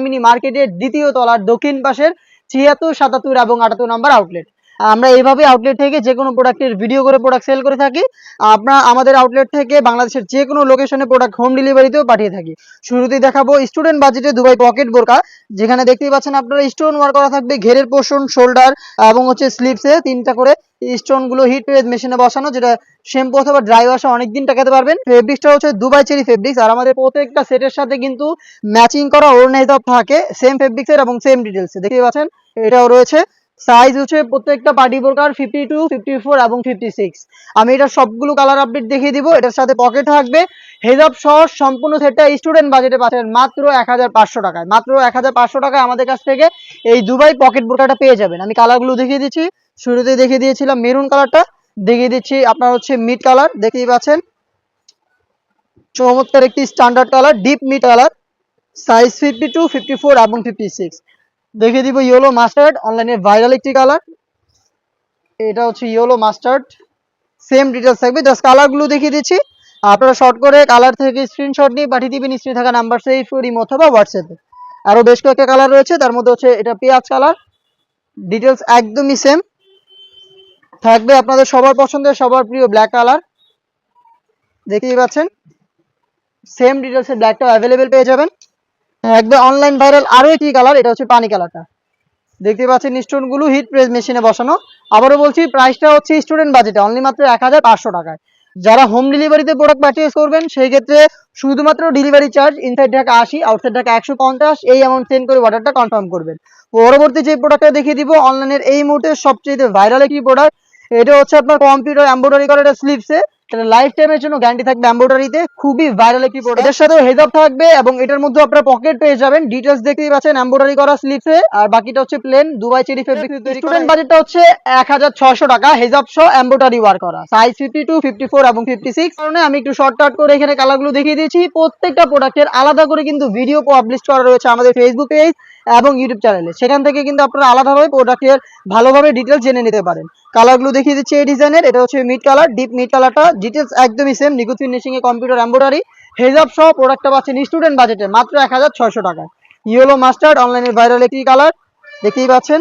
Mini মার্কেটের দ্বিতীয় তলার দক্ষিণ পাশের ৭৬, ৭৭ এবং ৭৮ নম্বর আউটলেট। আমরা এইভাবে আউটলেট থেকে যে কোনো প্রোডাক্টের ভিডিও করে প্রোডাক্ট সেল করে থাকি। আপনারা আমাদের আউটলেট থেকে বাংলাদেশের যে কোনো লোকেশনে প্রোডাক্ট হোম ডেলিভারিতেও পাঠিয়ে থাকি। শুরুতেই দেখাবো স্টুডেন্ট বাজেটে দুবাই পকেট বোরকা, যেখানে দেখতেই পাচ্ছেন আপনারা স্টোন ওয়ার্ক করা থাকবে ঘেরের পোর্শন, শোল্ডার এবং হচ্ছে স্লিভসে 3টা করে স্টোন গুলো হিট প্রেস মেশিনে বসানো, যেটা শ্যাম্পু অথবা ড্রাই ওয়াশে অনেকদিন টাকাতে পারবেন। ফেব্রিক্সটা হচ্ছে দুবাই চেরি ফেব্রিক্স, আর আমাদের প্রত্যেকটা সেটের সাথে কিন্তু ম্যাচিং করা ওড়না হিসাব থাকে সেম ফেব্রিক্সের এবং সেম ডিটেলসে। দেখতেই পাচ্ছেন এটাও রয়েছে। সাইজ হচ্ছে প্রত্যেকটা পার্টি বোরকার 52, 54 এবং 56। আমি এটা সবগুলো কালার আপডেট দেখিয়ে দিব। এটার সাথে পকেট থাকবে, হেজাব সহ সম্পূর্ণ সেটটা স্টুডেন্ট বাজেটে পাচ্ছেন মাত্র ১৫০০ টাকায়। মাত্র ১৫০০ টাকায় আমাদের কাছ থেকে এই দুবাই পকেট বোরকাটা পেয়ে যাবেন। আমি কালারগুলো দেখিয়ে দিচ্ছি। শুরুতেই দেখিয়ে দিয়েছিলাম মেরুন কালারটা, দেখিয়ে দিচ্ছি আপনার হচ্ছে মিড কালার, দেখতেই পাচ্ছেন চমৎকার একটি standard colour, deep mid colour, size 52, 54 এবং 56। দেখিয়ে দিব ইয়েলো মাস্টার্ড, অনলাইনে ভাইরাল একটি কালার। এটা হচ্ছে ইয়েলো মাস্টার্ড, সেম ডিটেলস থাকবে, জাস্ট কালারগুলো দেখিয়ে দিচ্ছি। আপনারা শর্ট করে কালার থেকে স্ক্রিনশট নিয়ে পাঠিয়ে দিবেন স্ক্রিনে থাকা নাম্বার সেভ ইমো অথবা হোয়াটসঅ্যাপে। আরও বেশ কয়েকটা কালার রয়েছে, তার মধ্যে হচ্ছে এটা পেঁয়াজ কালার, ডিটেলস একদমই সেম থাকবে। আপনাদের সবার পছন্দের সবার প্রিয় ব্ল্যাক কালার, দেখতেই পাচ্ছেন সেম ডিটেলসে ব্ল্যাকটাও অ্যাভেলেবেল পেয়ে যাবেন। একদম অনলাইন ভাইরাল আরও একটি কালার, এটা হচ্ছে পানি কালারটা, দেখতে পাচ্ছেন স্টোনগুলো হিট প্রেস মেশিনে বসানো। আবারও বলছি প্রাইসটা হচ্ছে স্টুডেন্ট বাজেটে অনলি মাত্র ১৫০০ টাকায়। যারা হোম ডেলিভারিতে প্রোডাক্ট পারচেজ করবেন সেই ক্ষেত্রে শুধুমাত্র delivery charge inside Dhaka ৮০, outside Dhaka ১৫০, এই অ্যামাউন্ট সেন্ড করে অর্ডারটা কনফার্ম করবেন। পরবর্তী যে প্রোডাক্টটা দেখিয়ে দিব অনলাইনের এই মুহূর্তে সবচেয়ে ভাইরাল একটি প্রোডাক্ট, এটা হচ্ছে আপনার কম্পিউটার এমব্রয়ডারি করা, এটা স্লিভসে, এটা লাইফ টাইমের জন্য গ্যারান্টি থাকবে এমব্রয়ডারিতে, খুবই ভাইরাল একটি প্রোডাক্ট। এটার সাথেও হেজাব থাকবে এবং এটার মধ্যে আপনারা পকেট পেয়ে যাবেন। ডিটেলস দেখতেই পাচ্ছেন এমব্রয়ডারি করা স্লিভসে, আর বাকিটা হচ্ছে plain Dubai cherry fabric. Student বাজেটটা হচ্ছে ১৬০০ টাকা, হেজাব সহ এমব্রয়ডারি ওয়ার্ক করা, সাইজ 52, 54 এবং 56। কারণে আমি একটু শর্টকাট করে এখানে কালারগুলো দেখিয়ে দিয়েছি। প্রত্যেকটা প্রোডাক্টের আলাদা করে কিন্তু ভিডিও পাবলিশ করা রয়েছে আমাদের ফেসবুক পেজ এবং ইউটিউব চ্যানেলে, সেখান থেকে কিন্তু আপনারা আলাদাভাবে প্রোডাক্টের ভালোভাবে ডিটেলস জেনে নিতে পারেন। কালারগুলো দেখিয়ে দিচ্ছি এই ডিজাইনের, এটা হচ্ছে মিড কালার, ডিপ মিড কালারটা, ডিটেলস একদমই সেম, নিখুঁত ফিনিশিং এ কম্পিউটার এমব্রয়ডারি, হেজাব সহ প্রোডাক্টটা পাচ্ছেন স্টুডেন্ট বাজেটে মাত্র ১৬০০ টাকায়। ইয়েলো মাস্টার্ড, অনলাইনের ভাইরাল একটি কালার, দেখতেই পাচ্ছেন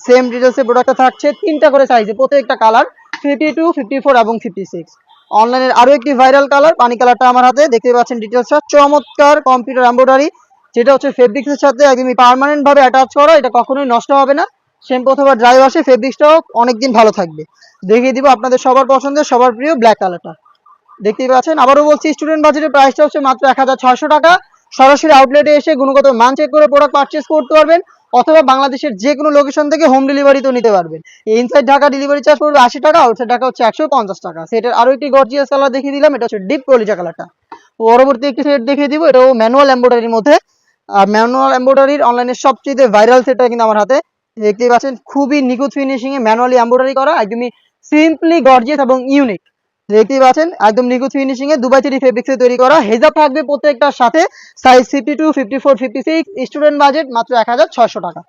সেম ডিটেলসে প্রোডাক্টটা থাকছে 3টা করে সাইজে, প্রত্যেকটা কালার 52, 54 এবং 56। অনলাইনের আরো একটি ভাইরাল কালার পানি কালারটা আমার হাতে, দেখতে পাচ্ছেন ডিটেলসটা চমৎকার কম্পিউটার এমব্রয়ডারি, যেটা হচ্ছে ফেব্রিক্সের সাথে একদমই পার্মানেন্ট ভাবে অ্যাটাচ করা, এটা কখনোই নষ্ট হবে না। শ্যাম্পু অথবা ড্রাই ওয়াশে ফেব্রিক্সটাও অনেকদিন ভালো থাকবে। দেখিয়ে দিব আপনাদের সবার পছন্দের সবার প্রিয় ব্ল্যাক কালারটা, দেখতেই পাচ্ছেন। আবারও বলছি স্টুডেন্ট বাজেটের প্রাইসটা হচ্ছে মাত্র ১৬০০ টাকা। সরাসরি আউটলেটে এসে গুণগত মান চেক করে প্রোডাক্ট পারচেজ করতে পারবেন, অথবা বাংলাদেশের যে কোনো লোকেশন থেকে হোম ডেলিভারিতেও নিতে পারবেন। ইনসাইড ঢাকা ডেলিভারি চার্জ পড়বে ৮০ টাকা, আউটসাইড ঢাকা হচ্ছে ১৫০ টাকা। সেটার আরো একটি গর্জিয়াস কালার দেখিয়ে দিলাম, এটা হচ্ছে ডিপ কলিজা কালারটা। পরবর্তী একটি সেট দেখিয়ে দিব, এটাও ম্যানুয়াল এমব্রয়ডারির মধ্যে। আর ম্যানুয়াল এমব্রয়ডারির অনলাইনের সবচেয়ে ভাইরাল সেটটা কিন্তু আমার হাতে, দেখতেই পাচ্ছেন খুবই নিখুঁত ফিনিশিং এ ম্যানুয়ালি এমব্রয়ডারি করা, একদমই সিম্পলি গর্জিয়াস এবং ইউনিক। দেখতেই পাচ্ছেন একদম নিখুঁত ফিনিশিং এ দুবাই চেরি ফেব্রিক্সে তৈরি করা, হেজাব থাকবে প্রত্যেকটার সাথে, সাইজ 52, 54, 56। স্টুডেন্ট বাজেট মাত্র ১৬০০ টাকা।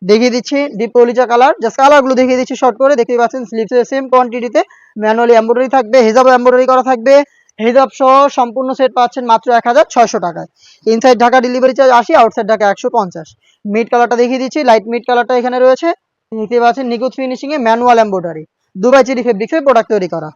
দেখিয়ে দিচ্ছি ডিপ কলিজা কালার, জাস্ট কালারগুলো দেখিয়ে দিচ্ছি শর্ট করে। দেখতেই পাচ্ছেন স্লিভসে সেম কোয়ান্টিটিতে ম্যানুয়ালি এমব্রয়ডারি থাকবে, হেজাব এমব্রয়ডারি করা থাকবে, হেজাব সহ সম্পূর্ণ সেট পাচ্ছেন মাত্র ১৬০০ টাকায়। Inside Dhaka delivery charge ৮০, outside Dhaka ১৫০। Mid কালারটা দেখিয়ে দিচ্ছি, লাইট মিড কালারটা এখানে রয়েছে, দেখতে পাচ্ছেন নিখুঁত ফিনিশিং এ ম্যানুয়াল এমব্রয়ডারি, দুবাই চেরি ফেব্রিক্সের প্রোডাক্ট তৈরি করা।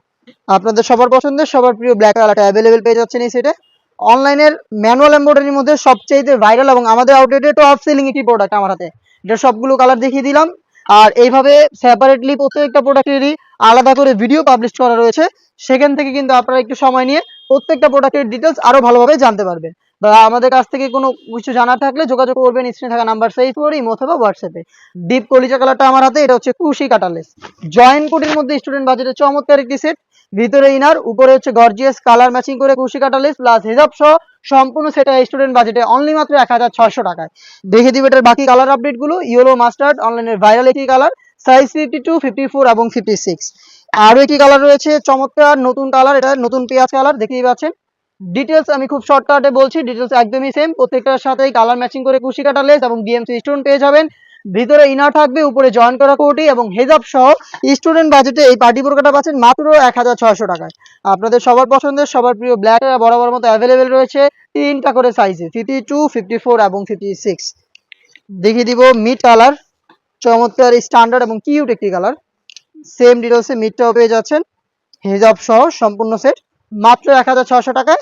আপনাদের সবার পছন্দের সবার প্রিয় ব্ল্যাক কালারটা অ্যাভেলেবেল পেয়ে যাচ্ছেন এই সেটে। অনলাইনের ম্যানুয়াল এমব্রয়ডারির মধ্যে সবচেয়ে ভাইরাল এবং আমাদের আউটলেটে টপ সেলিং একটি প্রোডাক্ট আমার হাতে, এটা সবগুলো কালার দেখিয়ে দিলাম। আর এইভাবে সেপারেটলি প্রত্যেকটা প্রোডাক্টেরই আলাদা করে ভিডিও পাবলিশ করা রয়েছে, সেখান থেকে কিন্তু আপনারা একটু সময় নিয়ে প্রত্যেকটা প্রোডাক্টের ডিটেলস আরো ভালোভাবে জানতে পারবেন। বা আমাদের কাছ থেকে কোনো কিছু জানার থাকলে যোগাযোগ করবেন স্ক্রিনে থাকা নাম্বার সেভ করে ইমো অথবা হোয়াটসঅ্যাপে। ডিপ কলিজা কালারটা আমার হাতে, এটা হচ্ছে কুশি কাটারলেস জয়েন্ট কোটের মধ্যে স্টুডেন্ট বাজেটে চমৎকার একটি সেট, ভিতরে ইনার, উপরে হচ্ছে গর্জিয়াস কালার ম্যাচিং করে কুশি কাটারলেস প্লাস হেজাব সহ সম্পূর্ণ সেটা স্টুডেন্ট বাজেটে অনলি মাত্র ১৬০০ টাকায়। দেখে দিব এটার বাকি কালার আপডেট গুলো। ইয়েলো মাস্টার্ড, অনলাইনের ভাইরাল একটি কালার, সাইজ 52, 54 এবং 56। আরো একটি কালার রয়েছে চমৎকার নতুন কালার, এটা নতুন পেঁয়াজ কালার, দেখতেই পাচ্ছেন। ডিটেলস আমি খুব শর্টকাটে বলছি, ডিটেলস একদমই সেম, প্রত্যেকটার সাথেই কালার ম্যাচিং করে কুশি কাটা লেস এবং ডিএমসি স্টোন পেয়ে যাবেন। ভিতরে ইনার থাকবে, উপরে জয়েন করা কোটি এবং হেজাব সহ স্টুডেন্ট বাজেটে এই পার্টি বোরকাটা পাচ্ছেন মাত্র 1600 টাকায়। আপনাদের সবার পছন্দের সবার প্রিয় ব্ল্যাক বরাবর মতো অ্যাভেলেবেল রয়েছে 3টা করে সাইজে, 52, 54 এবং 56। দেখিয়ে দিব মিড কালার, চমৎকার স্ট্যান্ডার্ড এবং কিউট একটি কালার। সেম ডিটেলসে মিডটাও পেয়ে যাচ্ছেন হেজাব সহ সম্পূর্ণ সেট মাত্র 1600 টাকায়।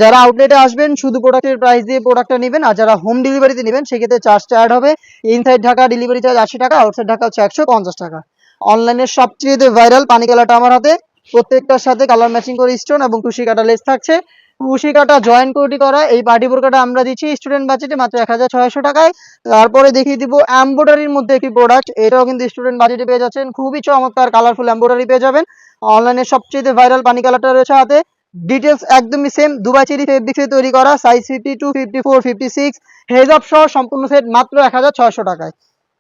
যারা আউটলেটে আসবেন শুধু প্রোডাক্টের প্রাইস দিয়ে প্রোডাক্টটা নেবেন, আর যারা হোম ডেলিভারিতে নেবেন সেক্ষেত্রে চার্জটা অ্যাড হবে। ইনসাইড ঢাকা ডেলিভারি চার্জ 80 টাকা, আউটসাইড ঢাকা হচ্ছে 150 টাকা। অনলাইনের সবচেয়ে ভাইরাল পানি কালারটা আমার হাতে, প্রত্যেকটার সাথে কালার ম্যাচিং করে স্টোন এবং কুশি কাটা লেস থাকছে। কুশি কাটা জয়েন্ট কোটি করা এই পার্টি বোরকাটা আমরা দিচ্ছি স্টুডেন্ট বাজেটে মাত্র 1600 টাকায়। তারপরে দেখিয়ে দিব এমব্রয়ডারির মধ্যে একটি প্রোডাক্ট, এটাও কিন্তু স্টুডেন্ট বাজেটে পেয়ে যাচ্ছেন, খুবই চমৎকার কালারফুল এমব্রয়ডারি পেয়ে যাবেন। অনলাইনে সবচেয়ে ভাইরাল পানি কালারটা রয়েছে হাতে, ডিটেলস একদমই সেম, দুবাই চেরি ফেব্রিক্সে তৈরি করা, সাইজ 52, 54, 56, হেজাব সহ সম্পূর্ণ সেট মাত্র 1600 টাকায়।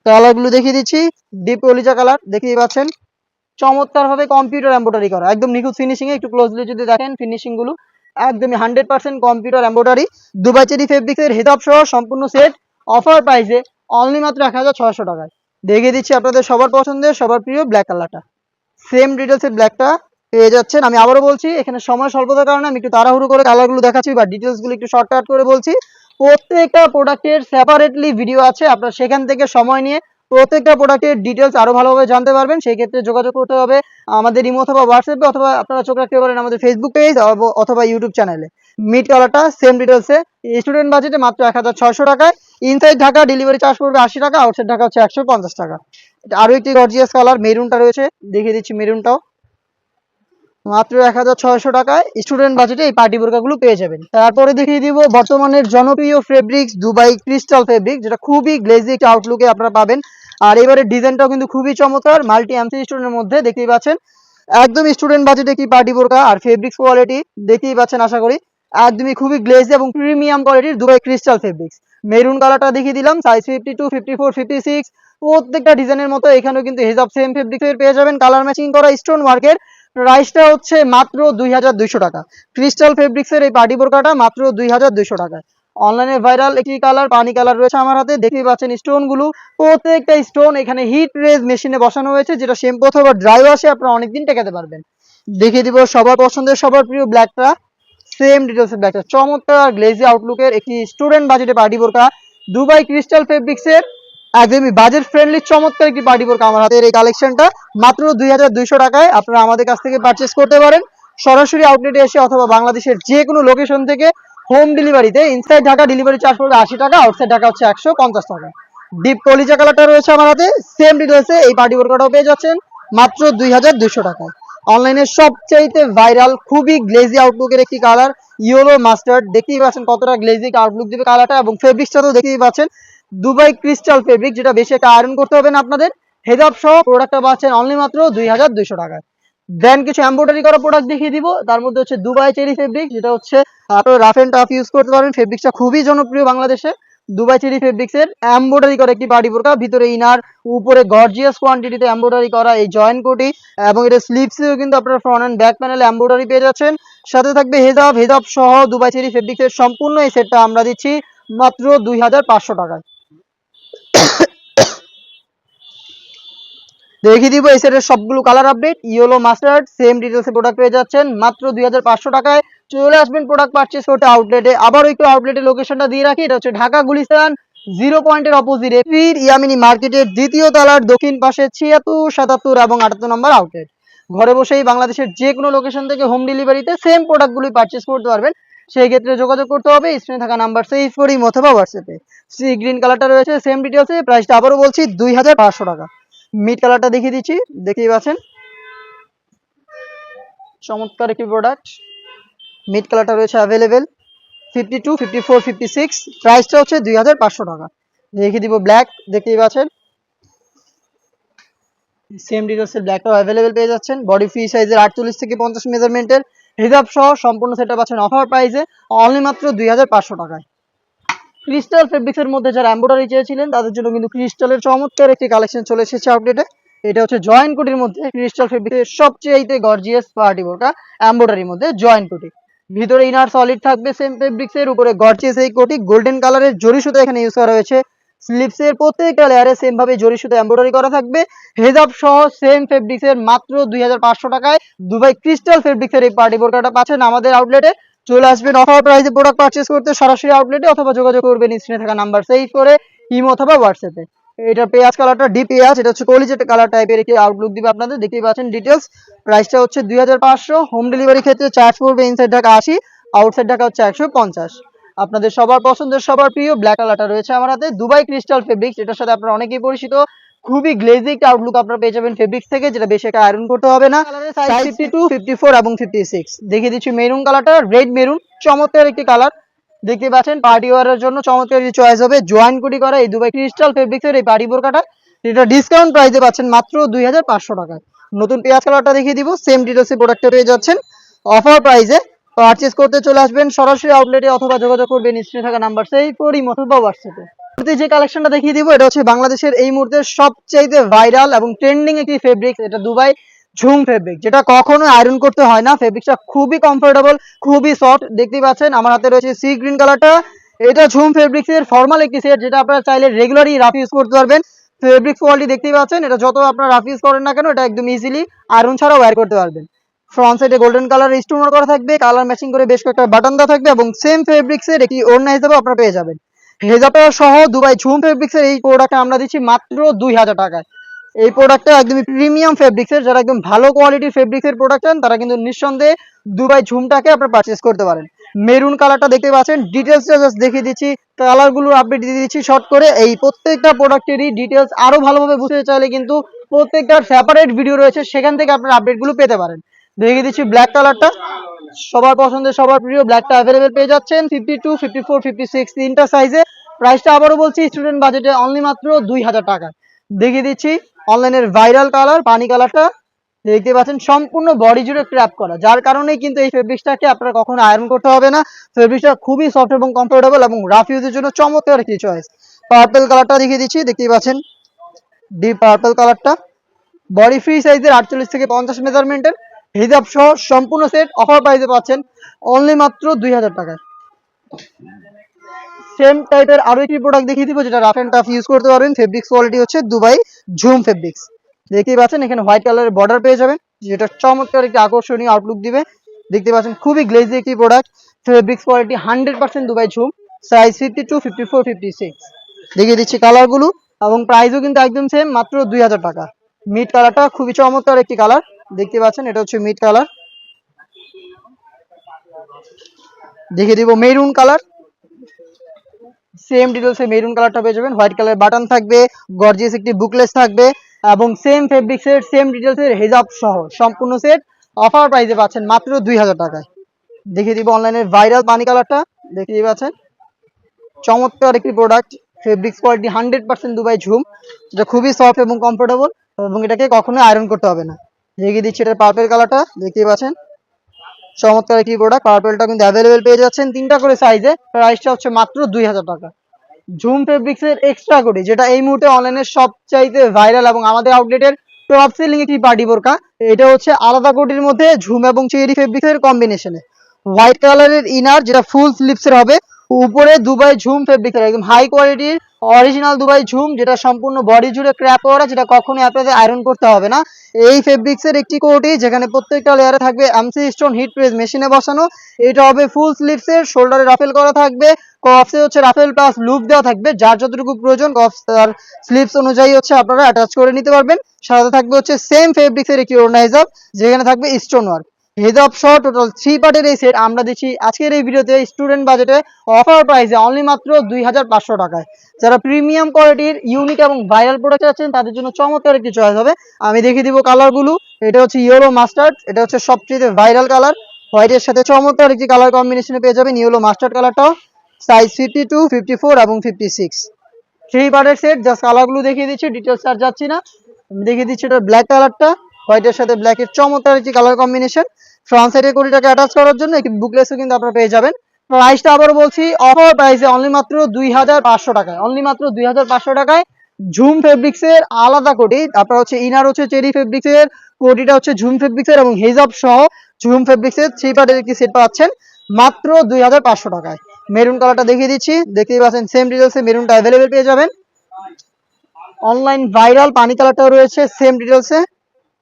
কালারগুলো দেখিয়ে দিচ্ছি, ডিপ কলিজা কালার দেখিয়ে পাচ্ছেন, চমৎকার ভাবে কম্পিউটার এমব্রয়ডারি করা, একদম নিখুঁত ফিনিশিং এ। একটু ক্লোজলি যদি দেখেন ফিনিশিং গুলো একদমই 100% কম্পিউটার এমব্রয়ডারি, দুবাই চেরি ফেব্রিক্সের হেজাব সহ সম্পূর্ণ সেট অফার প্রাইসে অনলি মাত্র 1600 টাকায়। দেখিয়ে দিচ্ছি আপনাদের সবার পছন্দের সবার প্রিয় ব্ল্যাক কালারটা, সেম ডিটেলসের ব্ল্যাকটা পেয়ে যাচ্ছেন। আমি আবারও বলছি এখানে সময় স্বল্পতার কারণে আমি একটু তাড়াহুড়ো করে কালারগুলো দেখাচ্ছি বা ডিটেলস গুলো একটু শর্টকাট করে বলছি। প্রত্যেকটা প্রোডাক্টের সেপারেটলি ভিডিও আছে, আপনারা সেখান থেকে সময় নিয়ে প্রত্যেকটা প্রোডাক্টের ডিটেলস আরো ভালোভাবে জানতে পারবেন। সেই ক্ষেত্রে যোগাযোগ করতে হবে আমাদের ইমো অথবা হোয়াটসঅ্যাপে, অথবা আপনারা চোখ রাখতে পারেন আমাদের ফেসবুক পেজ অথবা ইউটিউব চ্যানেলে। মিড কালারটা সেম ডিটেলসে স্টুডেন্ট বাজেটে মাত্র 1600 টাকায়। ইনসাইড ঢাকা ডেলিভারি চার্জ পড়বে 80 টাকা, আউটসাইড ঢাকা হচ্ছে 150 টাকা। এটা আরো একটি গর্জিয়াস কালার মেরুনটা রয়েছে, দেখিয়ে দিচ্ছি মেরুনটাও মাত্র 1600 টাকায় স্টুডেন্ট বাজেটে এই পার্টি বোরকাগুলো পেয়ে যাবেন। তারপরে দেখিয়ে দিব বর্তমানের জনপ্রিয় ফেব্রিক্স দুবাই ক্রিস্টাল ফেব্রিক, যেটা খুবই গ্লেজি একটা আউটলুকে আপনারা পাবেন। আর এবারে ডিজাইনটাও কিন্তু খুবই চমৎকার, মাল্টি এমসি স্টুডেন্টের মধ্যে দেখতেই পাচ্ছেন, একদম স্টুডেন্ট বাজেটে কি পার্টি বোরকা। আর ফেব্রিক্স কোয়ালিটি দেখতেই পাচ্ছেন আশা করি, একদমই খুবই গ্লেজি এবং প্রিমিয়াম কোয়ালিটির দুবাই ক্রিস্টাল ফেব্রিক্স। মেরুন কালারটা দেখিয়ে দিলাম, সাইজ 52, 54, 56। প্রত্যেকটা ডিজাইনের মতো এখানেও কিন্তু হেজাব সেম ফেব্রিক্সের পেয়ে যাবেন, কালার ম্যাচিং করা স্টোন ওয়ার্কের। প্রাইসটা হচ্ছে মাত্র 2200 টাকা। ক্রিস্টাল ফেব্রিক্সের এই পার্টি বোরকাটা মাত্র 2200 টাকা। অনলাইনে ভাইরাল একটি কালার পানি কালার রয়েছে আমার হাতে, দেখতেই পাচ্ছেন স্টোন গুলো, প্রত্যেকটা স্টোন এখানে হিট রেজ মেশিনে বসানো হয়েছে, যেটা শ্যাম্পু অথবা ড্রাই ওয়াশে আপনারা অনেকদিন টেকাতে পারবেন। দেখিয়ে দিব সবার পছন্দের সবার প্রিয় ব্ল্যাকটা, সেম ডিটেলস ব্ল্যাকটা, চমৎকার গ্লেজি আউটলুকের একটি স্টুডেন্ট বাজেটে পার্টি বোরকা দুবাই ক্রিস্টাল ফেব্রিক্সের, একদমই বাজেট ফ্রেন্ডলি চমৎকার একটি পার্টি বোরকা আমার হাতের এই কালেকশনটা মাত্র 2200 টাকায় আপনারা আমাদের কাছ থেকে পারচেস করতে পারেন। সরাসরি আউটলেটে এসে অথবা বাংলাদেশের যে কোনো লোকেশন থেকে হোম ডেলিভারিতে, ইনসাইড ঢাকা ডেলিভারি চার্জ পড়বে 80 টাকা, আউটসাইড ঢাকা হচ্ছে 150 টাকা। ডিপ কলিজা কালারটা রয়েছে আমার হাতে, সেম ডিটেলসে এই পার্টি বোরকাটাও পেয়ে যাচ্ছেন মাত্র 2200 টাকায়। অনলাইনে সবচাইতে ভাইরাল খুবই গ্লেজি আউটলুকের একটি কালার ইয়েলো মাস্টার্ড, দেখতেই পাচ্ছেন কতটা গ্লেজি আউটলুক দিবে কালারটা, এবং ফেব্রিক্সটা তো দেখতেই পাচ্ছেন দুবাই ক্রিস্টাল ফেব্রিক, যেটা বেশি একটা আয়রন করতে হবে না আপনাদের। হেজাব সহ প্রোডাক্টটা পাচ্ছেন অনলি মাত্র 2200 টাকায়। দেন কিছু এমব্রয়ডারি করা প্রোডাক্ট দেখিয়ে দিব, তার মধ্যে হচ্ছে দুবাই চেরি ফেব্রিক, যেটা হচ্ছে আপনারা রাফ এন্ড টাফ ইউজ করতে পারেন। ফেব্রিক্সটা খুবই জনপ্রিয় বাংলাদেশে, দুবাই চেরি ফেব্রিক্সের এমব্রয়ডারি করা একটি পার্টি বোরকা, ভিতরে ইনার, উপরে গর্জিয়াস কোয়ান্টিটিতে এমব্রয়ডারি করা এই জয়েন্ট কোটি, এবং এটা স্লিভসেও কিন্তু আপনারা ফ্রন্ট এন্ড ব্যাক প্যানেলে এমব্রয়ডারি পেয়ে যাচ্ছেন। সাথে থাকবে হেজাব, হেজাব সহ দুবাই চেরি ফেব্রিক্সের সম্পূর্ণ এই সেটটা আমরা দিচ্ছি মাত্র 2500 টাকায়। দেখিয়ে দিব এই সেটের সবগুলো colour update, yellow mustard same ডিটেলসে প্রোডাক্ট পেয়ে যাচ্ছেন মাত্র 2500 টাকায়। চলে আসবেন প্রোডাক্ট পারচেস করতে আউটলেটে। আবারও একটু আউটলেটের লোকেশনটা দিয়ে রাখি, এটা হচ্ছে ঢাকা গুলিস্তান 0 পয়েন্টের অপোজিটে ফির ইয়ামিনী মার্কেটের দ্বিতীয় তলার দক্ষিণ পাশে 76, 77 এবং 78 নম্বর আউটলেট। ঘরে বসেই বাংলাদেশের যে কোনো লোকেশন থেকে হোম ডেলিভারিতে সেম প্রোডাক্টগুলি পারচেস করতে পারবেন। সেই ক্ষেত্রে যোগাযোগ করতে হবে স্ক্রিনে থাকা নাম্বার সেভ করি অথবা হোয়াটসঅ্যাপে। সি গ্রিন কালারটা রয়েছে সেম ডিটেলসে, প্রাইসটা আবারও বলছি 2500 টাকা। মিড কালারটা দেখিয়ে দিচ্ছি, দেখতেই পাচ্ছেন চমৎকার একটি প্রোডাক্ট। মিড কালারটা রয়েছে অ্যাভেলেবেল 52, 54, 56, প্রাইসটা হচ্ছে 2500 টাকা। দেখিয়ে দিব ব্ল্যাক, দেখতেই পাচ্ছেন সেম ডিটেলসের ব্ল্যাকটাও অ্যাভেলেবেল পেয়ে যাচ্ছেন। বডি ফ্রি সাইজের 48 থেকে 50 মেজারমেন্টের হিজাব সহ সম্পূর্ণ সেটটা পাচ্ছেন অফার প্রাইসে অনলি মাত্র 2500 টাকায়। ক্রিস্টাল ফেব্রিক্সের মধ্যে যারা এমব্রয়ডারি চেয়েছিলেন তাদের জন্য কিন্তু ক্রিস্টালের চমৎকার একটি কালেকশন চলে এসেছে আপডেটে। এটা হচ্ছে জয়েন্ট কোটির মধ্যে ক্রিস্টাল ফেব্রিক্সের সবচেয়ে গর্জিয়াস পার্টি বোরকা, এমব্রয়ডারির মধ্যে জয়েন্ট কোটি, ভিতরে ইনার সলিড থাকবে সেম ফেব্রিক্সের, উপরে গর্জিয়াস এই কোটি, গোল্ডেন কালারের জরি সুতা এখানে ইউজ করা হয়েছে। স্লিপসের প্রত্যেকটা লেয়ারে সেম ভাবে জরি সুতো এমব্রয়ডারি করা থাকবে। হেজাব সহ সেম ফেব্রিক্সের মাত্র 2500 টাকায় দুবাই ক্রিস্টাল ফেব্রিক্সের এই পার্টি বোরকাটা পাচ্ছেন আমাদের আউটলেটে। চলে আসবেন অফার প্রাইসে প্রোডাক্ট পারচেজ করতে সরাসরি আউটলেটে, অথবা যোগাযোগ করবেন স্ক্রিনে থাকা নাম্বার সেভ করে ইমো অথবা হোয়াটসঅ্যাপে। এটা পেঁয়াজ কালারটা ডিপ পেঁয়াজ, এটা হচ্ছে কলিজেট কালার টাইপের একটি আউটলুক দিবে আপনাদের, দেখতেই পাচ্ছেন ডিটেলস। প্রাইসটা হচ্ছে 2500। হোম ডেলিভারি ক্ষেত্রে চার্জ পড়বে ইনসাইড ঢাকা 80, আউটসাইড ঢাকা হচ্ছে 150। আপনাদের সবার পছন্দের সবার প্রিয় ব্ল্যাক কালারটা রয়েছে আমার হাতে, দুবাই ক্রিস্টাল ফেব্রিক্স, এটার সাথে আপনারা অনেকেই পরিচিত। খুবই গ্লেজি একটা আউটলুক আপনারা পেয়ে যাবেন ফেব্রিক্স থেকে, যেটা বেশি একটা আয়রন করতে হবে না। সাইজ 52, 54 এবং 56। দেখিয়ে দিচ্ছি মেরুন কালারটা, রেড মেরুন, চমৎকার একটি কালার। দেখতে পাচ্ছেন পার্টি ওয়ারের জন্য চমৎকার একটি চয়েস হবে। জয়েন কোটি করা এই দুবাই ক্রিস্টাল ফেব্রিক্সের এই পার্টি বোরকাটা, এটা ডিসকাউন্ট প্রাইসে পাচ্ছেন মাত্র 2500 টাকায়। নতুন পেঁয়াজ কালারটা দেখিয়ে দিব, সেম ডিটেলসে প্রোডাক্টটা পেয়ে যাচ্ছেন অফার প্রাইসে। পারচেজ করতে চলে আসবেন সরাসরি আউটলেটে, অথবা যোগাযোগ করবেন স্ক্রিনে থাকা নাম্বার সেই করি অথবা হোয়াটসঅ্যাপে। যে কালেকশনটা দেখিয়ে দিব এটা হচ্ছে বাংলাদেশের এই মুহূর্তে সবচেয়ে ভাইরাল এবং ট্রেন্ডিং একটি ফেব্রিক্স, এটা দুবাই ঝুম ফেব্রিক, যেটা কখনো আয়রন করতে হয় না। ফেব্রিক্সটা খুবই কমফোর্টেবল, খুবই সফট। দেখতেই পাচ্ছেন আমার হাতে রয়েছে সি গ্রিন কালারটা, এটা ঝুম ফেব্রিক্স এর ফর্মাল একটি সেট, যেটা আপনারা চাইলে রেগুলারই রাফ ইউজ করতে পারবেন। ফেব্রিক্স কোয়ালিটি দেখতেই পাচ্ছেন, এটা যত আপনারা রাফ ইউজ করেন না কেন এটা একদম ইজিলি আয়রন ছাড়াও ওয়্যার করতে পারবেন। ফ্রন্ট সাইডে গোল্ডেন কালার স্টোন করা থাকবে, কালার ম্যাচিং করে বেশ কয়েকটা বাটন দেওয়া থাকবে, এবং সেম ফেব্রিক্সের একটি ওড়না হিসেবে আপনারা পেয়ে যাবেন। হেজাপা সহ দুবাই ঝুম ফেব্রিক্সের এই প্রোডাক্টটা আমরা দিচ্ছি মাত্র 2000 টাকায়। এই প্রোডাক্টটা একদমই প্রিমিয়াম ফেব্রিক্সের, যারা একদম ভালো কোয়ালিটির ফেব্রিক্সের প্রোডাক্ট চান তারা কিন্তু নিঃসন্দেহে দুবাই ঝুমটাকে আপনারা পারচেজ করতে পারেন। মেরুন কালারটা দেখতে পাচ্ছেন, ডিটেলসটা জাস্ট দেখিয়ে দিচ্ছি, কালারগুলো আপডেট দিয়ে দিচ্ছি শর্ট করে। এই প্রত্যেকটা প্রোডাক্টেরই ডিটেলস আরো ভালোভাবে বুঝতে চাইলে কিন্তু প্রত্যেকটার সেপারেট ভিডিও রয়েছে, সেখান থেকে আপনারা আপডেটগুলো পেতে পারেন। দেখিয়ে দিচ্ছি ব্ল্যাক কালারটা, সবার পছন্দের সবার প্রিয় ব্ল্যাকটা অ্যাভেলেবেল পেয়ে যাচ্ছেন 52, 54, 56 তিনটা সাইজে। প্রাইসটা আবারও বলছি স্টুডেন্ট বাজেটে অনলি মাত্র 2000 টাকা। দেখিয়ে দিচ্ছি অনলাইনের ভাইরাল কালার পানি কালারটা, দেখতে পাচ্ছেন সম্পূর্ণ বডি জুড়ে ক্র্যাপ করা, যার কারণে কিন্তু এই ফেব্রিক্সটাকে আপনার কখনো আয়রন করতে হবে না। ফেব্রিক্সটা খুবই সফট এবং কমফোর্টেবল এবং রাফ ইউজের জন্য চমৎকার একটি চয়েস। পার্পল কালারটা দেখিয়ে দিচ্ছি, দেখতেই পাচ্ছেন ডিপ পার্পল কালারটা, বডি ফ্রি সাইজের 48 থেকে 50 মেজারমেন্টের, হিজাব সহ সম্পূর্ণ সেট অফার প্রাইসে পাচ্ছেন অনলি মাত্র 2000 টাকায়। সেম টাইপের আরো একটি প্রোডাক্ট দেখিয়ে দিব, যেটা রাফ এন্ড টাফ ইউজ করতে পারবেন। ফেব্রিক্স কোয়ালিটি হচ্ছে দুবাই ঝুম ফেব্রিক্স, দেখতেই পাচ্ছেন এখানে হোয়াইট কালারের বর্ডার পেয়ে যাবেন, যেটা চমৎকার একটি আকর্ষণীয় আউটলুক দিবে। দেখতে পাচ্ছেন খুবই গ্লেজি একটি প্রোডাক্ট, ফেব্রিক্স কোয়ালিটি 100% দুবাই ঝুম, সাইজ 52, 54, 56। দেখিয়ে দিচ্ছি কালারগুলো, এবং প্রাইসও কিন্তু একদম সেম, মাত্র 2000 টাকা। মিড কালারটা খুবই চমৎকার একটি কালার, দেখতে পাচ্ছেন এটা হচ্ছে মিড কালার। দেখিয়ে দিব মেরুন কালার, সেম ডিটেলসে মেরুন কালারটা পেয়ে যাবেন, হোয়াইট কালার বাটন থাকবে, গর্জিয়াস একটি বুকলেস থাকবে, এবং সেম ফেব্রিক্সের সেম ডিটেলসের হেজাব সহ সম্পূর্ণ সেট অফার প্রাইসে পাচ্ছেন মাত্র 2000 টাকায়। দেখিয়ে দিব অনলাইনের ভাইরাল পানি কালারটা, দেখতে পাচ্ছেন চমৎকার একটি প্রোডাক্ট, ফেব্রিক্স কোয়ালিটি 100% দুবাই ঝুম, যেটা খুবই সফট এবং কমফোর্টেবল, এবং এটাকে কখনোই আয়রন করতে হবে না। দেখিয়ে দিচ্ছি এটার পার্পল কালারটা, দেখতে পাচ্ছেন চমৎকার একটি প্রোডাক্ট। পার্পলটা কিন্তু অ্যাভেলেবেল পেয়ে যাচ্ছেন তিনটা করে সাইজে, প্রাইসটা হচ্ছে মাত্র 2000 টাকা। ঝুম ফেব্রিক্সের এক্সট্রা কোটি, যেটা এই মুহূর্তে অনলাইনে সবচাইতে ভাইরাল এবং আমাদের আউটলেটের টপ সেলিং একটি পার্টি বোরকা। এটা হচ্ছে আলাদা কোটির মধ্যে ঝুম এবং চেরি ফেব্রিক্সের কম্বিনেশনে, হোয়াইট কালারের ইনার যেটা ফুল স্লিপসের হবে, উপরে দুবাই ঝুম ফেব্রিক্সের একদম হাই কোয়ালিটির অরিজিনাল দুবাই ঝুম, যেটা সম্পূর্ণ বডি জুড়ে ক্র্যাপ করা, যেটা কখনোই আপনাদের আয়রন করতে হবে না। এই ফেব্রিক্সের একটি কোটি, যেখানে প্রত্যেকটা লেয়ারে থাকবে এমসি স্টোন হিট প্রেস মেশিনে বসানো। এটা হবে ফুল স্লিভসের, শোল্ডারে রাফেল করা থাকবে, কফসে হচ্ছে রাফেল প্লাস লুপ দেওয়া থাকবে, যার যতটুকু প্রয়োজন কফস আর স্লিভস অনুযায়ী হচ্ছে আপনারা অ্যাটাচ করে নিতে পারবেন। সাথে থাকবে হচ্ছে সেম ফেব্রিক্সের একটি ওড়না হিজাব, যেখানে থাকবে স্টোন ওয়ার্ক। হিজাব সহ টোটাল 3 পার্টের এই সেট আমরা দিচ্ছি আজকের এই ভিডিওতে স্টুডেন্ট বাজেটে অফার প্রাইসে অনলি মাত্র 2500 টাকায়। যারা প্রিমিয়াম কোয়ালিটির ইউনিক এবং ভাইরাল প্রোডাক্ট চাচ্ছেন তাদের জন্য চমৎকার একটি চয়েস হবে। আমি দেখিয়ে দিব কালারগুলো। এটা হচ্ছে ইয়েলো মাস্টার্ড, এটা হচ্ছে সবচেয়ে ভাইরাল কালার, হোয়াইটের সাথে চমৎকার একটি কালার কম্বিনেশনে পেয়ে যাবেন ইয়েলো মাস্টার্ড কালারটাও, সাইজ 52, 54 এবং 56। 3 পার্টের সেট, জাস্ট কালারগুলো দেখিয়ে দিচ্ছি, ডিটেলস আর যাচ্ছি না। আমি দেখিয়ে দিচ্ছি এটা ব্ল্যাক কালারটা, হোয়াইটের সাথে ব্ল্যাকের চমৎকার একটি কালার কম্বিনেশন। ফ্রন্ট সাইডে কোটিটাকে অ্যাটাচ করার জন্য একটি বুকলেসও কিন্তু আপনারা পেয়ে যাবেন। প্রাইসটা আবারও বলছি অফার প্রাইসে অনলি মাত্র 2500 টাকায়, অনলি মাত্র 2500 টাকায়। ঝুম ফেব্রিক্সের আলাদা কোটি, আপনার হচ্ছে ইনার হচ্ছে চেরি ফেব্রিক্সের, কোটিটা হচ্ছে ঝুম ফেব্রিক্সের, এবং হিজাব সহ ঝুম ফেব্রিক্সের 3 পার্টের একটি সেট পাচ্ছেন মাত্র 2500 টাকায়। মেরুন কালারটা দেখিয়ে দিচ্ছি, দেখতেই পাচ্ছেন সেম ডিটেলসে মেরুনটা অ্যাভেলেবেল পেয়ে যাবেন। অনলাইন ভাইরাল পানি কালারটাও রয়েছে সেম ডিটেলসে।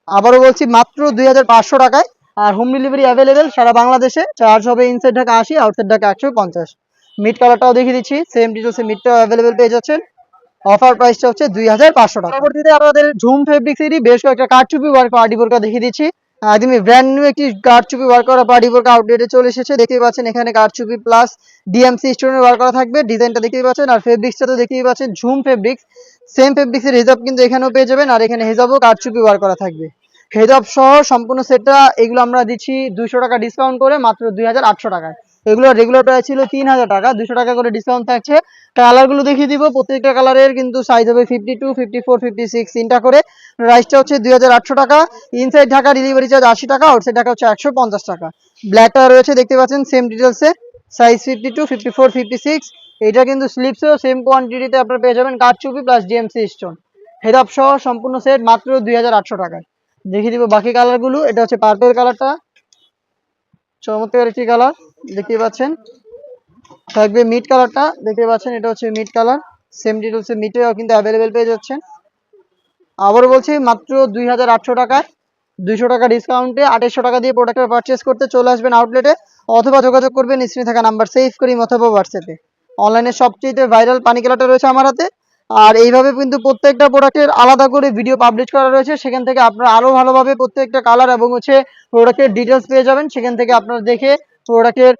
আবারও বলছি মাত্র 2500 টাকায়। আর হোম ডেলিভারি অ্যাভেলেবেল সারা বাংলাদেশে। চার্জ হবে inside Dhaka 80, outside Dhaka 150। Mid কালারটাও দেখিয়ে দিচ্ছি, সেম ডিটেলসে মিডটাও অ্যাভেলেবেল পেয়ে যাচ্ছেন। অফার প্রাইসটা হচ্ছে 2500 টাকা। পরবর্তীতে আপনাদের ঝুম ফেব্রিক্সেরই বেশ কয়েকটা কারচুপি ওয়ার্ক পার্টি বোরকা দেখিয়ে দিচ্ছি। একদমই ব্র্যান্ড নিউ একটি কারচুপি ওয়ার্ক করা পার্টি বোরকা আউটলেটে চলে এসেছে। দেখতেই পাচ্ছেন এখানে কারচুপি প্লাস ডিএমসি স্টোনের ওয়ার্ক করা থাকবে। ডিজাইনটা দেখতেই পাচ্ছেন, আর ফেব্রিক্সটা তো দেখতেই পাচ্ছেন ঝুম ফেব্রিক্স। সেম ফেব্রিক্সের হিজাব কিন্তু এখানেও পেয়ে যাবেন, আর এখানে হিজাবও কারচুপি ওয়ার্ক করা থাকবে। হেজাব সহ সম্পূর্ণ সেটটা এগুলো আমরা দিচ্ছি 200 টাকা ডিসকাউন্ট করে মাত্র 2800 টাকায়। এগুলো রেগুলার প্রাইস ছিল 3000 টাকা, 200 টাকা করে ডিসকাউন্ট থাকছে। কালারগুলো দেখিয়ে দিব, প্রত্যেকটা কালারের কিন্তু সাইজ হবে 52, 54, 56 তিনটা করে। প্রাইসটা হচ্ছে 2800 টাকা। ইনসাইড ঢাকা ডেলিভারি চার্জ 80 টাকা, আউটসাইড ঢাকা হচ্ছে 150 টাকা। ব্ল্যাকটা রয়েছে দেখতে পাচ্ছেন সেম ডিটেলসে, সাইজ 52, 54, 56। এটা কিন্তু স্লিপসেও সেম কোয়ান্টিটিতে আপনারা পেয়ে যাবেন কারচুপি প্লাস ডিএমসি স্টোন। হেজাব সহ সম্পূর্ণ সেট মাত্র 2800 টাকায়। দেখিয়ে দিব বাকি কালারগুলো। এটা হচ্ছে পার্পল কালারটা, চমৎকার একটি কালার দেখতে পাচ্ছেন। থাকবে মিড কালারটা, দেখতে পাচ্ছেন এটা হচ্ছে মিড কালার। সেম ডিটেলসে মিডেও কিন্তু অ্যাভেলেবেল পেয়ে যাচ্ছেন। আবারও বলছি মাত্র 2800 টাকায়। 200 টাকা ডিসকাউন্টে 2800 টাকা দিয়ে প্রোডাক্টটা পারচেস করতে চলে আসবেন আউটলেটে, অথবা যোগাযোগ করবেন স্ক্রিনে থাকা নাম্বার সেভ করি অথবা হোয়াটসঅ্যাপে। অনলাইনে সবচেয়ে ভাইরাল পানি কালারটা রয়েছে আমার হাতে। আর এইভাবে কিন্তু প্রত্যেকটা প্রোডাক্টের আলাদা করে ভিডিও পাবলিশ করা রয়েছে, সেখান থেকে আপনারা আরো ভালোভাবে প্রত্যেকটা কালার এবং হচ্ছে প্রোডাক্টের ডিটেলস পেয়ে যাবেন। সেখান থেকে আপনারা দেখে প্রোডাক্টের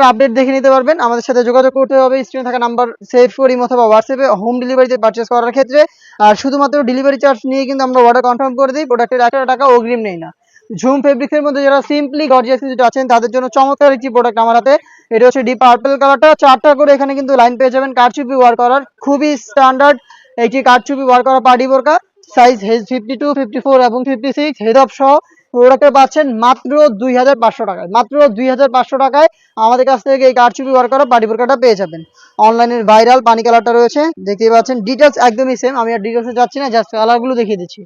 আপডেট দেখে নিতে পারবেন। আমাদের সাথে যোগাযোগ করতে হবে স্ক্রিনে থাকা নাম্বার সেভ করি অথবা হোয়াটসঅ্যাপে হোম ডেলিভারিতে পারচেস করার ক্ষেত্রে। আর শুধুমাত্র ডেলিভারি চার্জ নিয়ে কিন্তু আমরা অর্ডার কনফার্ম করে দিই, প্রোডাক্টের 1 টাকা অগ্রিম নেই না। ঝুম ফেব্রিক্সের মধ্যে যারা সিম্পলি গর্জিয়াস যেটা আছেন তাদের জন্য চমৎকার একটি প্রোডাক্ট আমার হাতে। এটা হচ্ছে ডিপ পার্পল কালারটা, 4টা করে এখানে কিন্তু লাইন পেয়ে যাবেন কারচুপি ওয়ার্ক করার। খুবই স্ট্যান্ডার্ড একটি কারচুপি ওয়ার্ক করা পার্টি বোরকা। সাইজ 52, 54 এবং 56 হেডআপ সহ প্রোডাক্টে পাচ্ছেন মাত্র 2500 টাকায়। মাত্র 2500 টাকায় আমাদের কাছ থেকে এই কারচুপি ওয়ার্ক করা পার্টি বোরকাটা পেয়ে যাবেন। অনলাইনের ভাইরাল পানি কালারটা রয়েছে দেখতেই পাচ্ছেন। ডিটেলস একদমই সেম, আমি আর ডিটেলসে যাচ্ছি না, জাস্ট কালারগুলো দেখিয়ে দিচ্ছি।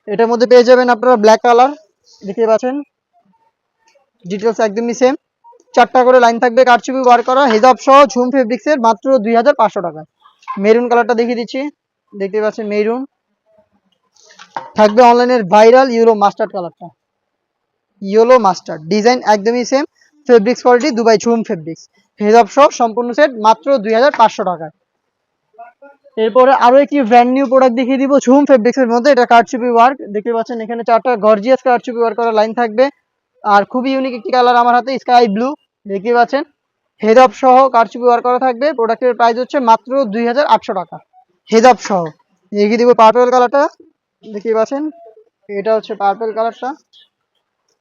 এটার মধ্যে পেয়ে যাবেন আপনারা ব্ল্যাক কালার, দেখতে পাচ্ছেন ডিটেলস একদমই সেম। 4টা করে লাইন থাকবে কারচুপি ওয়ার্ক করা হেজাব সহ ঝুম ফেব্রিক্সের মাত্র 2500 টাকায়। মেরুন কালারটা দেখিয়ে দিচ্ছি, দেখতে পাচ্ছেন মেরুন। থাকবে অনলাইনের ভাইরাল ইয়েলো মাস্টার্ড কালারটা, ইয়েলো মাস্টার্ড ডিজাইন একদমই সেম। ফেব্রিক্স কোয়ালিটি দুবাই ঝুম ফেব্রিক্স, হেজাব সহ সম্পূর্ণ সেট মাত্র 2500 টাকায়। এরপরে আরো একটি ব্র্যান্ড নিউ প্রোডাক্ট দেখিয়ে দিব ঝুম ফেব্রিক্সের মধ্যে। এটা কারচুপি ওয়ার্ক, দেখতে পাচ্ছেন এখানে 4টা গর্জিয়াস কারচুপি ওয়ার্ক করা লাইন থাকবে। আর খুবই ইউনিক একটি কালার আমার হাতে, স্কাই ব্লু দেখতে পাচ্ছেন। হেজাব সহ কারচুপি ওয়ার্ক করা থাকবে। প্রোডাক্টের প্রাইস হচ্ছে মাত্র 2800 টাকা হেজাব সহ। দেখিয়ে দিব পার্পল কালারটা, দেখতে পাচ্ছেন এটা হচ্ছে পার্পল কালারটা।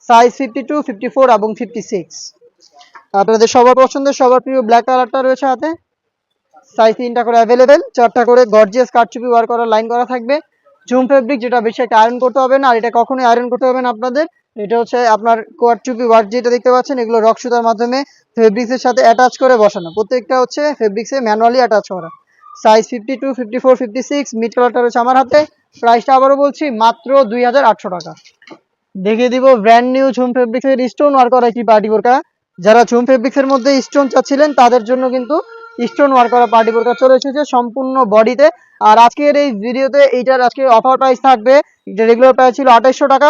সাইজ 52, 54 এবং 56। আপনাদের সবার পছন্দের সবার প্রিয় ব্ল্যাক কালারটা রয়েছে হাতে। সাইজ 3টা করে অ্যাভেলেবেল, 4টা করে গর্জিয়াস কারচুপি ওয়ার্ক করা লাইন করা থাকবে। ঝুম ফেব্রিক, যেটা বেশি একটা আয়রন করতে হবে না, আর এটা কখনোই আয়রন করতে হবে না আপনাদের। এটা হচ্ছে আপনার কারচুপি ওয়ার্ক যেটা দেখতে পাচ্ছেন, এগুলো রক সুতার মাধ্যমে ফেব্রিক্সের সাথে অ্যাটাচ করে বসানো। প্রত্যেকটা হচ্ছে ফেব্রিক্সে ম্যানুয়ালি অ্যাটাচ করা। সাইজ 52, 54, 56। মিড কালারটা রয়েছে আমার হাতে। প্রাইসটা আবারও বলছি মাত্র 2800 টাকা। দেখিয়ে দিব ব্র্যান্ড নিউ ঝুম ফেব্রিক্সের স্টোন ওয়ার্ক করা একটি পার্টি বোরকা। যারা ঝুম ফেব্রিক্সের মধ্যে স্টোন চাচ্ছিলেন তাদের জন্য কিন্তু স্টোন ওয়ার্ক করা পার্টি বোরকা চলে এসেছে সম্পূর্ণ বডিতে। আর আজকের এই ভিডিওতে এইটার আজকে অফার প্রাইস থাকবে, এটা রেগুলার প্রাইস ছিল 2800 টাকা।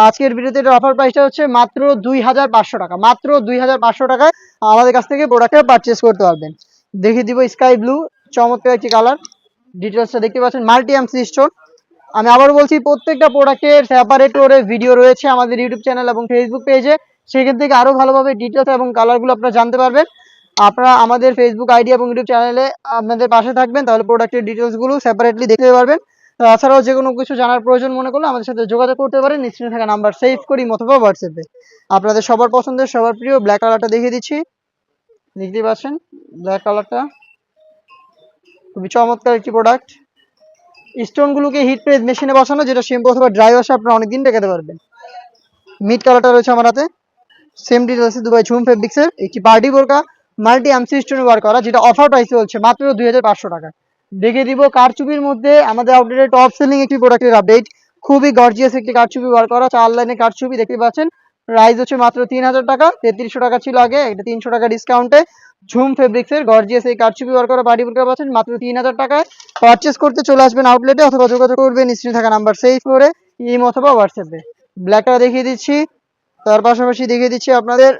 আজকের ভিডিওতে এটার অফার প্রাইসটা হচ্ছে মাত্র 2500 টাকা। মাত্র 2500 টাকায় আমাদের কাছ থেকে প্রোডাক্টটা পারচেস করতে পারবেন। দেখিয়ে দিব স্কাই ব্লু, চমৎকার একটি কালার। ডিটেলসটা দেখতে পাচ্ছেন মাল্টি এমসি স্টোন। আমি আবার বলছি প্রত্যেকটা প্রোডাক্টের সেপারেট করে ভিডিও রয়েছে আমাদের ইউটিউব চ্যানেল এবং ফেসবুক পেজে, সেখান থেকে আরো ভালোভাবে ডিটেলস এবং কালারগুলো আপনারা জানতে পারবেন। আপনারা আমাদের ফেসবুক আইডি এবং ইউটিউব চ্যানেলে আপনাদের পাশে থাকবেন, তাহলে প্রোডাক্টের ডিটেলসগুলো সেপারেটলি দেখতে পারবেন। তাছাড়াও যে কোনো কিছু জানার প্রয়োজন মনে করলে আমাদের সাথে যোগাযোগ করতে পারেন স্ক্রিনে থাকা নাম্বার সেভ করি অথবা হোয়াটসঅ্যাপে। আপনাদের সবার পছন্দের সবার প্রিয় ব্ল্যাক কালারটা দেখিয়ে দিচ্ছি, দেখতেই পাচ্ছেন ব্ল্যাক কালারটা খুবই চমৎকার একটি প্রোডাক্ট। স্টোনগুলোকে হিট প্রেস মেশিনে বসানো, যেটা শ্যাম্পু অথবা ড্রাই ওয়াশে আপনারা অনেকদিন রেখে পারবেন। মিড কালারটা রয়েছে আমার হাতে। সেম ডিটেলসে দুবাই ঝুম ফেব্রিক্সের একটি পার্টি বোরকা মাল্টি এমসি স্টোনে ওয়ার্ক করা, যেটা অফার প্রাইসে চলছে মাত্র 2500 টাকা। দেখিয়ে দিব কারচুপির মধ্যে আমাদের আউটলেটে টপ সেলিং একটি প্রোডাক্টের আপডেট। খুবই গর্জিয়াস একটি কারচুপি ওয়ার্ক করা, 4 লাইনে কারচুপি দেখতে পাচ্ছেন। প্রাইস হচ্ছে মাত্র 3000 টাকা। 3300 টাকা ছিল আগে, এটা 300 টাকা ডিসকাউন্টে ঝুম ফেব্রিক্স এর গর্জিয়াস এই কারচুপি ওয়ার্ক করা পার্টি বোরকা পাচ্ছেন মাত্র 3000 টাকায়। পারচেজ করতে চলে আসবেন আউটলেটে অথবা যোগাযোগ করবেন স্ক্রিনে থাকা নাম্বার সেভ করে ইমো অথবা হোয়াটসঅ্যাপে। ব্ল্যাকটা দেখিয়ে দিচ্ছি, তার পাশাপাশি দেখিয়ে দিচ্ছি আপনাদের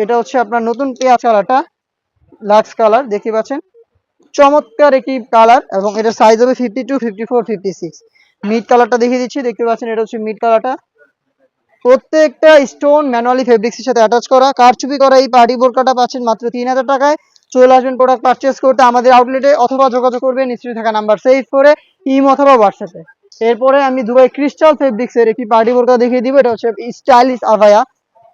এটা হচ্ছে আপনার নতুন পেঁয়াজ কালারটা, লাক্স কালার দেখতে পাচ্ছেন, চমৎকার একটি কালার এবং এটার সাইজ হবে 52, 54, 56। মিড কালারটা দেখিয়ে দিচ্ছি, দেখতে পাচ্ছেন এটা হচ্ছে মিড কালারটা। প্রত্যেকটা স্টোন ম্যানুয়ালি ফেব্রিক্সের সাথে অ্যাটাচ করা কারচুপি করা এই পার্টি বোরকাটা পাচ্ছেন মাত্র 3000 টাকায়। চলে আসবেন প্রোডাক্ট পারচেজ করতে আমাদের আউটলেটে অথবা যোগাযোগ করবেন স্ক্রিনে থাকা নাম্বার সেভ করে ইমো অথবা হোয়াটসঅ্যাপে। এরপরে আমি দুবাই ক্রিস্টাল ফেব্রিক্সের একটি পার্টি বোরকা দেখিয়ে দিব, এটা হচ্ছে স্টাইলিশ আভায়া।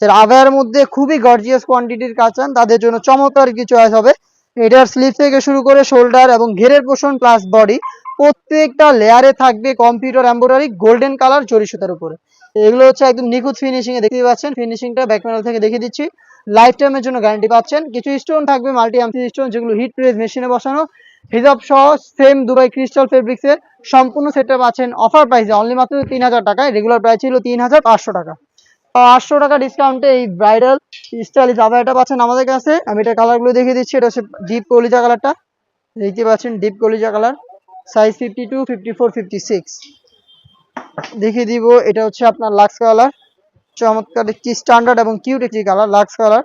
যারা আভায়ার মধ্যে খুবই গর্জিয়াস কোয়ান্টিটির কাজ চান তাদের জন্য চমৎকার কিছু চয়েস হবে। এটার স্লিভ থেকে শুরু করে শোল্ডার এবং ঘেরের পোর্শন প্লাস বডি প্রত্যেকটা লেয়ারে থাকবে কম্পিউটার এমব্রয়ডারি গোল্ডেন কালার জরি সুতার উপরে। এগুলো হচ্ছে একদম নিখুঁত ফিনিশিং এ দেখতে পাচ্ছেন, ফিনিশিংটা ব্যাক প্যানেল থেকে দেখিয়ে দিচ্ছি। লাইফ টাইমের জন্য গ্যারান্টি পাচ্ছেন। কিছু স্টোন থাকবে মাল্টি আর্মসি স্টোন যেগুলো হিট প্রেস মেশিনে বসানো, হিজাব সহ সেম দুবাই ক্রিস্টাল ফেব্রিক্স এর সম্পূর্ণ সেটটা পাচ্ছেন অফার প্রাইসে অনলি মাত্র 3000 টাকায়। রেগুলার প্রাইস ছিল 3500 টাকা। 500 টাকা ডিসকাউন্টে এই ব্রাইডাল স্টাইলিশ আভায়াটা পাচ্ছেন আমাদের কাছে। আমি এটা কালারগুলো দেখিয়ে দিচ্ছি, এটা হচ্ছে ডিপ কলিজা কালারটা দেখতে পাচ্ছেন, ডিপ কলিজা কালার, সাইজ 52, 54, 56। দেখিয়ে দিব এটা হচ্ছে আপনার লাক্স কালার, চমৎকার একটি স্ট্যান্ডার্ড এবং কিউট একটি কালার লাক্স কালার।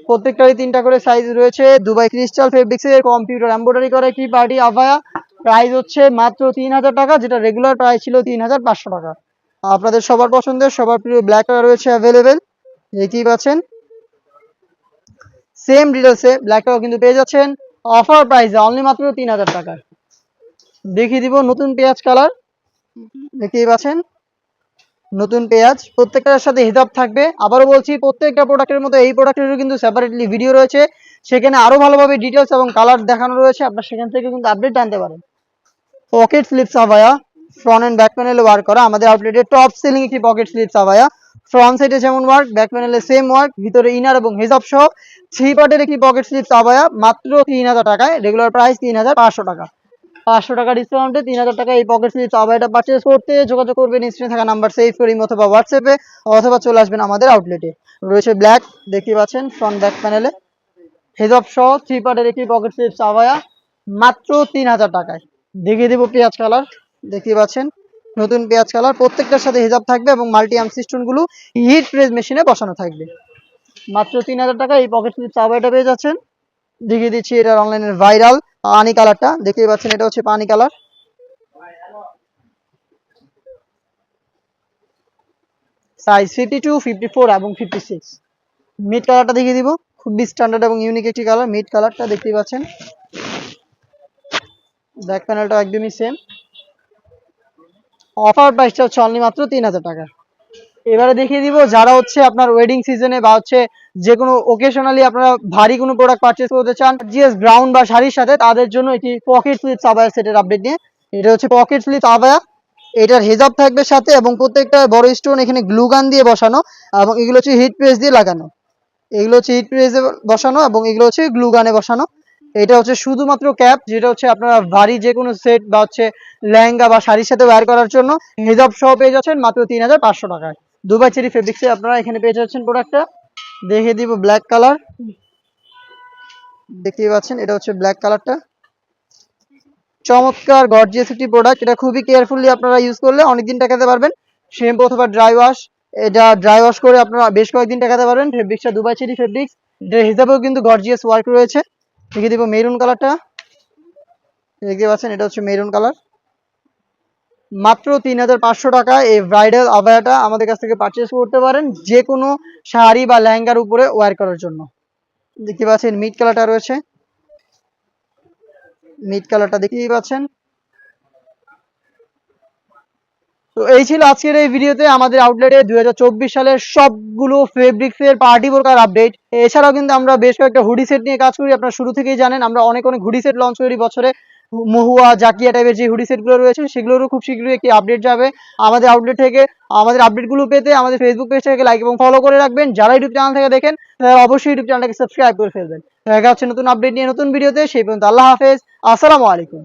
প্রত্যেকটারই 3টা করে সাইজ রয়েছে। দুবাই ক্রিস্টাল ফেব্রিক্স এর কম্পিউটার এমব্রয়ডারি করা একটি পার্টি আভায়া, প্রাইস হচ্ছে মাত্র 3000 টাকা, যেটা রেগুলার প্রাইস ছিল 3500 টাকা। আপনাদের সবার পছন্দের সবার প্রিয় ব্ল্যাক কালার রয়েছে অ্যাভেলেবেল, দেখতেই পাচ্ছেন। সেম ডিটেলসে ব্ল্যাকটাও কিন্তু পেয়ে যাচ্ছেন অফার প্রাইসে অনলি মাত্র 3000 টাকায়। দেখিয়ে দিব নতুন পেঁয়াজ কালার, দেখতেই পাচ্ছেন নতুন পেঁয়াজ, প্রত্যেকটার সাথে হিজাব থাকবে। আবারও বলছি প্রত্যেকটা প্রোডাক্টের মতো এই প্রোডাক্টেরও কিন্তু সেপারেটলি ভিডিও রয়েছে, সেখানে আরো ভালোভাবে ডিটেলস এবং কালার দেখানো রয়েছে, আপনার সেখান থেকে কিন্তু আপডেট জানতে পারেন। পকেট স্লিপস আভায়া, ফ্রন্ট এন্ড ব্যাক প্যানেলে ওয়ার্ক করা আমাদের আউটলেটে টপ সেলিং একটি পকেট স্লিপস আভায়া। ফ্রন্ট সাইডে যেমন ওয়ার্ক, ব্যাক প্যানেলে সেম ওয়ার্ক, ভিতরে ইনার এবং হিজাব সহ 3 পার্টের একটি পকেট স্লিপস আভায়া মাত্র 3000 টাকায়। রেগুলার প্রাইস 3500 টাকা। 500 টাকা ডিসকাউন্টে 3000 টাকা এই পকেট স্লিপস আভায়াটা পারচেজ করতে যোগাযোগ করবেন স্ক্রিনে থাকা নাম্বার সেভ করে অথবা হোয়াটসঅ্যাপে অথবা চলে আসবেন আমাদের আউটলেটে। রয়েছে ব্ল্যাক, দেখতে পাচ্ছেন ফ্রন্ট ব্যাক প্যানেলে হিজাব সহ 3 পার্টের একটি পকেট স্লিপস আভায়া মাত্র 3000 টাকায়। দেখিয়ে দেবো পেঁয়াজ কালার, দেখতে পাচ্ছেন নতুন পেঁয়াজ কালার, প্রত্যেকটার সাথে হিজাব থাকবে এবং মাল্টি আর্ম সিস্টেম গুলো হিট প্রেস মেশিনে বসানো থাকবে। মাত্র 3000 টাকা এই পকেট স্লিপস আভায়াটা পেয়ে যাচ্ছেন। দেখিয়ে দিচ্ছি এটার অনলাইনের ভাইরাল পানি কালারটা, দেখতেই পাচ্ছেন এটা হচ্ছে পানি কালার, সাইজ 52, 54 এবং 56। মিড কালারটা দেখিয়ে দিব, খুবই স্ট্যান্ডার্ড এবং ইউনিক একটি কালার মিড কালারটা, দেখতেই পাচ্ছেন। ব্যাক প্যানেলটা একদমই সেম। অফার প্রাইসটা হচ্ছে অনলি মাত্র 3000 টাকা। এবারে দেখিয়ে দিব যারা হচ্ছে আপনার ওয়েডিং সিজনে বা হচ্ছে যে কোনো ওকেশনালি আপনারা ভারী কোনো প্রোডাক্ট পারচেজ করতে চান জিএস গ্রাউন্ড বা শাড়ির সাথে, তাদের জন্য এটি পকেট স্লিপস আভায়া সেটের আপডেট নিয়ে। এটা হচ্ছে পকেট স্লিপস আভায়া, এটার হিজাব থাকবে সাথে এবং প্রত্যেকটা বড় স্টোন এখানে গ্লু গান দিয়ে বসানো এবং এগুলো হচ্ছে হিট প্রেস দিয়ে লাগানো, এগুলো হচ্ছে হিট প্রেসে বসানো এবং এগুলো হচ্ছে গ্লু গানে বসানো। এটা হচ্ছে শুধুমাত্র ক্যাপ, যেটা হচ্ছে আপনারা ভারী যে কোনো সেট বা হচ্ছে লেহেঙ্গা বা শাড়ির সাথে ওয়্যার করার জন্য হিজাব সহ পেয়ে যাচ্ছেন মাত্র 3500 টাকায়। দুবাই চেরি ফেব্রিক্সে আপনারা এখানে পেয়ে যাচ্ছেন প্রোডাক্টটা। দেখে দিব ব্ল্যাক কালার, দেখতেই পাচ্ছেন এটা হচ্ছে ব্ল্যাক কালারটা, চমৎকার গর্জিয়াস একটি প্রোডাক্ট। এটা খুবই কেয়ারফুলি আপনারা ইউজ করলে অনেকদিন টাকাতে পারবেন। শ্যাম্পু অথবা ড্রাই ওয়াশ, এটা ড্রাই ওয়াশ করে আপনারা বেশ কয়েকদিন টাকাতে পারবেন। ফেব্রিক্সটা দুবাই চেরি ফেব্রিক্স, এটার হিসাবেও কিন্তু গর্জিয়াস ওয়ার্ক রয়েছে। দেখে দিব মেরুন কালারটা, দেখতে পাচ্ছেন এটা হচ্ছে মেরুন কালার। মাত্র 3500 টাকা এই ব্রাইডাল আভায়াটা আমাদের কাছ থেকে পারচেজ করতে পারেন যে কোনো শাড়ি বা লেহেঙ্গার উপরে ওয়্যার করার জন্য। দেখতে পাচ্ছেন মিড কালারটা রয়েছে, মিড কালারটা দেখতেই পাচ্ছেন। তো এই ছিল আজকের এই ভিডিওতে আমাদের আউটলেটে 2024 সালের সবগুলো ফেব্রিক্স এর পার্টি বোরকার আপডেট। এছাড়াও কিন্তু আমরা বেশ কয়েকটা হুডি সেট নিয়ে কাজ করি, আপনারা শুরু থেকেই জানেন আমরা অনেক অনেক হুডি সেট লঞ্চ করি বছরে। মহুয়া জাকিয়া টাইপের যে হুডি সেট গুলো রয়েছে সেগুলোরও খুব শীঘ্রই একটি আপডেট যাবে আমাদের আউটলেট থেকে। আমাদের আপডেট গুলো পেতে আমাদের ফেসবুক পেজটাকে লাইক এবং ফলো করে রাখবেন। যারা ইউটিউব চ্যানেল থেকে দেখেন তারা অবশ্যই ইউটিউব চ্যানেলটাকে সাবস্ক্রাইব করে ফেলবেন। দেখা হচ্ছে নতুন আপডেট নিয়ে নতুন ভিডিওতে, সেই পর্যন্ত আল্লাহ হাফেজ, আসসালামু আলাইকুম।